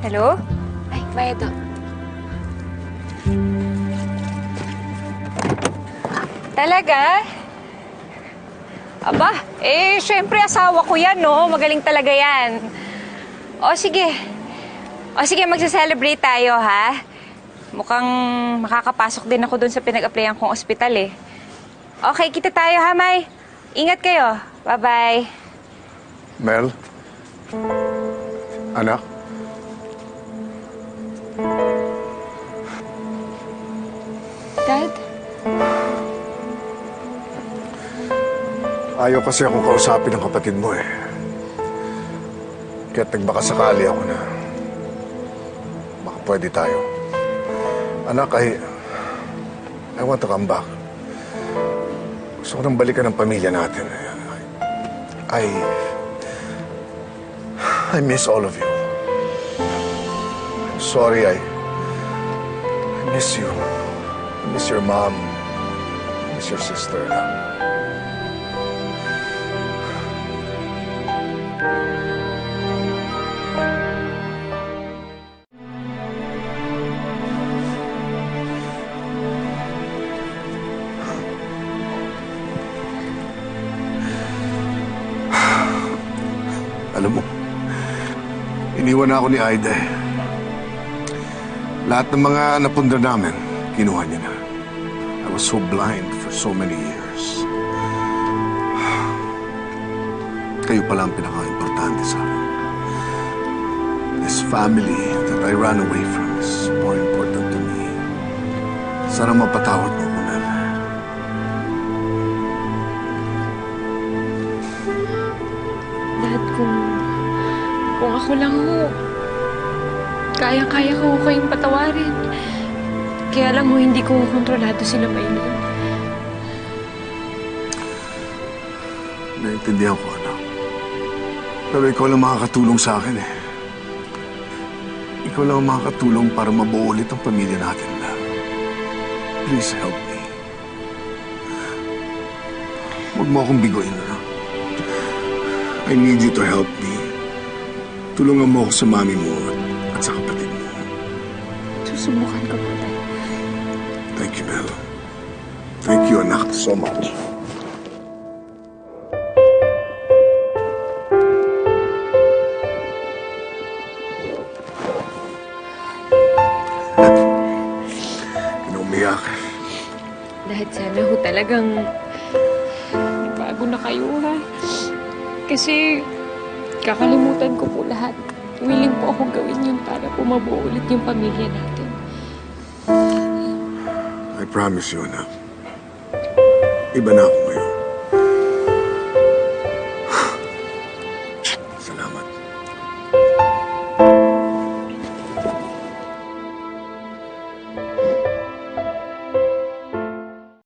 Hello? Ay, bayad to. Talaga? Aba, syempre asawa ko yan, no? Magaling talaga yan. O, sige. Magsa-celebrate tayo, ha? Mukhang makakapasok din ako dun sa pinag-applyan kong ospital, eh. Okay, kita tayo, ha, May? Ingat kayo. Bye-bye. Mel? Anak? Dad? Ayaw kasi akong kausapin ng kapatid mo, eh. Kaya't nagbakasakali ako na baka pwede tayo. Anak, I want to come back. Gusto ko nang balikan ang pamilya natin. I miss all of you. I'm sorry, I miss you. I miss your mom. I miss your sister. Alam mo, iniwan na ako ni Aida, eh. Lahat ng mga napundar namin, kinuha niya na. I was so blind for so many years. Kayo pala ang pinaka-importante sa akin. This family that I ran away from is more important to me. Sana mapatawad mo ko, Mel. Dad, kung ako lang ho, kaya-kaya ko kayong patawarin. Kaya lang ho, hindi ko kontrolado sila Maylin. Naintindihan ko, anak. Pero ikaw lang makakatulong sa akin, eh. Ikaw lang ang makakatulong para mabuo ulit ang pamilya natin, Mel. Please help me. Huwag mo akong biguin, anak. I need you to help me. Tulungan mo ako sa mami mo at sa kapatid mo. Susubukan ko po, Dad. Thank you, Mel. Thank you, anak, so much. Inumiyak. Dad, sana ho talagang bago na kayo, ha? Kasi kakalimutan ko po lahat. Willing po akong gawin yun para po mabuo ulit yung pamilya natin. I promise you, anak. Iba na ako ngayon.